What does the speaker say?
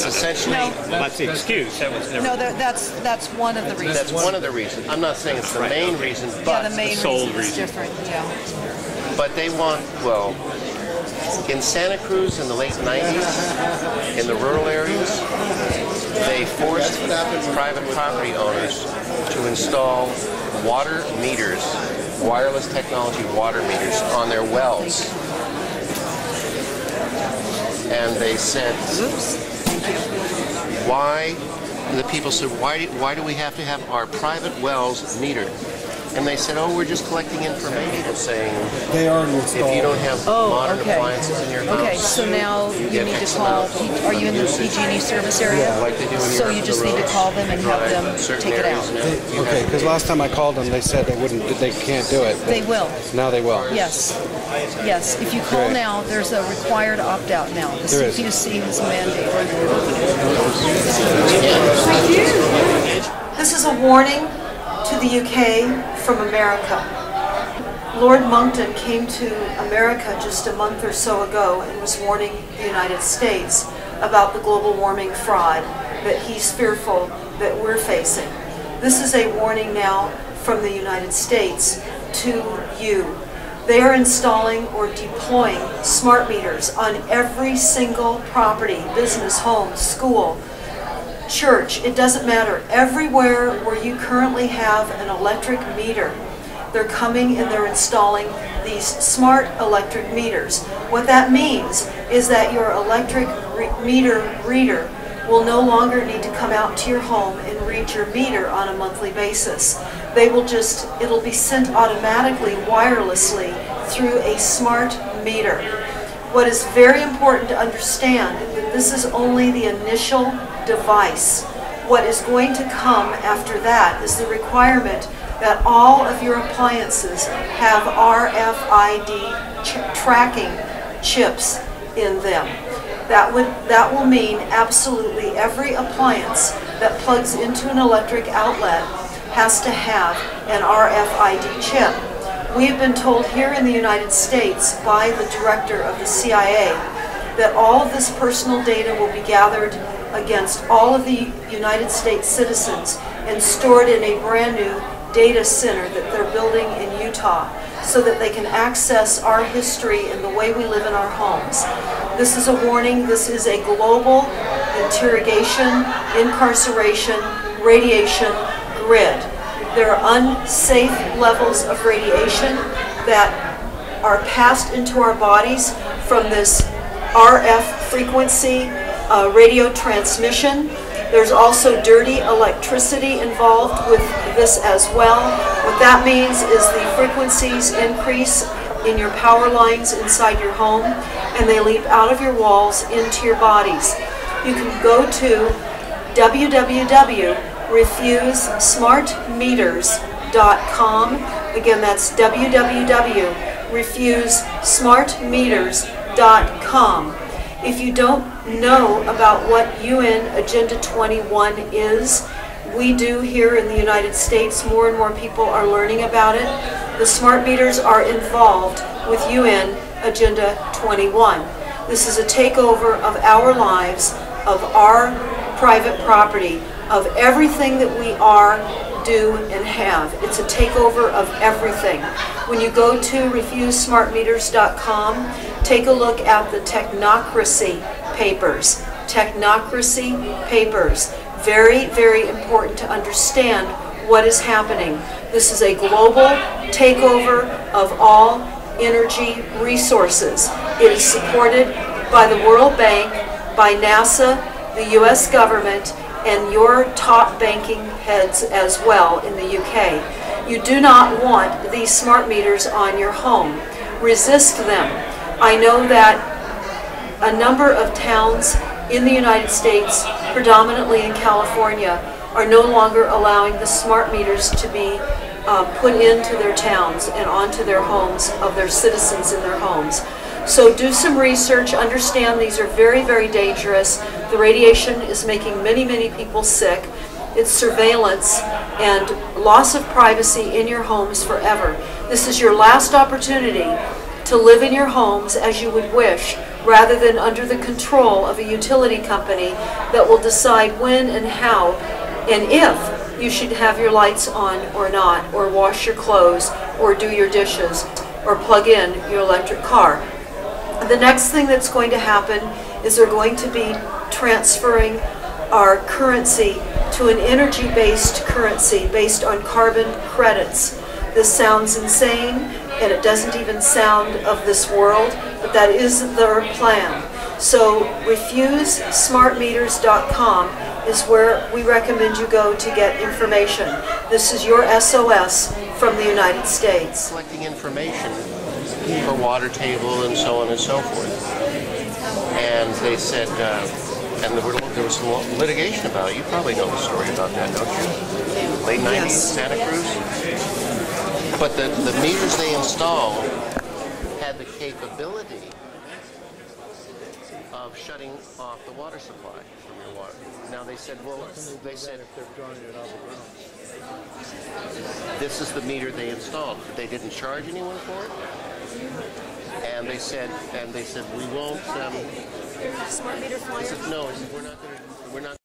That's essentially... Well, that's the excuse. That was never... No, that's one of the reasons. That's one of the reasons. I'm not saying it's the main reason, but yeah, the main sole reason is different. Yeah. But they want, well, in Santa Cruz in the late 90s, in the rural areas, they forced private property owners to install water meters, wireless technology water meters on their wells. And they said, why, the people said, why do we have to have our private wells metered? And they said, oh, we're just collecting information saying they already installed. If you don't have modern appliances in your house. Okay, so now you need to call, are you in the PG&E service area? Yeah, like they do in so Europe you for just the need to roads, call them and have them take it out. Okay, because last time I called them, they said they can't do it. They will. Now they will. Yes. Yes. If you call now, there's a required opt-out now. The CPUC has mandated. This is a warning to the UK from America. Lord Monckton came to America just a month or so ago and was warning the United States about the global warming fraud that he's fearful that we're facing. This is a warning now from the United States to you. They are installing or deploying smart meters on every single property, business, home, school, church, it doesn't matter. Everywhere where you currently have an electric meter, they're coming and they're installing these smart electric meters. What that means is that your electric meter reader will no longer need to come out to your home and read your meter on a monthly basis. They will just, it'll be sent automatically, wirelessly, through a smart meter. What is very important to understand is that this is only the initial device. What is going to come after that is the requirement that all of your appliances have RFID tracking chips in them. That will mean absolutely every appliance that plugs into an electric outlet has to have an RFID chip. We have been told here in the United States by the director of the CIA that all of this personal data will be gathered against all of the United States citizens and stored in a brand new data center that they're building in Utah so that they can access our history and the way we live in our homes. This is a warning. This is a global interrogation, incarceration, radiation grid. There are unsafe levels of radiation that are passed into our bodies from this RF frequency radio transmission. There's also dirty electricity involved with this as well. What that means is the frequencies increase in your power lines inside your home and they leap out of your walls into your bodies. You can go to www.refusesmartmeters.com. Again, that's www.refusesmartmeters.com. If you don't know about what UN Agenda 21 is, we do here in the United States. More and more people are learning about it. The smart meters are involved with UN Agenda 21. This is a takeover of our lives, of our private property, of everything that we are, do, and have. It's a takeover of everything. When you go to refusesmartmeters.com, take a look at the technocracy papers. Technocracy papers. Very, very important to understand what is happening. This is a global takeover of all energy resources. It is supported by the World Bank, by NASA, the US government, and your top banking heads as well in the UK. You do not want these smart meters on your home. Resist them. I know that a number of towns in the United States, predominantly in California, are no longer allowing the smart meters to be put into their towns and onto their homes of their citizens in their homes. So do some research, understand these are very, very dangerous. The radiation is making many, many people sick. It's surveillance and loss of privacy in your homes forever. This is your last opportunity to live in your homes as you would wish rather than under the control of a utility company that will decide when and how and if you should have your lights on or not, or wash your clothes, or do your dishes, or plug in your electric car. The next thing that's going to happen is they're going to be transferring our currency to an energy-based currency based on carbon credits. This sounds insane, and it doesn't even sound of this world, but that is their plan. So refusesmartmeters.com is where we recommend you go to get information. This is your SOS from the United States. Collecting information for water table and so on and so forth. And they said, and there was some litigation about it. You probably know the story about that, don't you? Late 90s, Yes. Santa Cruz. But the meters they installed had the capability of shutting off the water supply from your water. Now they said, well, they said this is the meter they installed. They didn't charge anyone for it, and they said we won't. Smart meter flyer? No, we're not.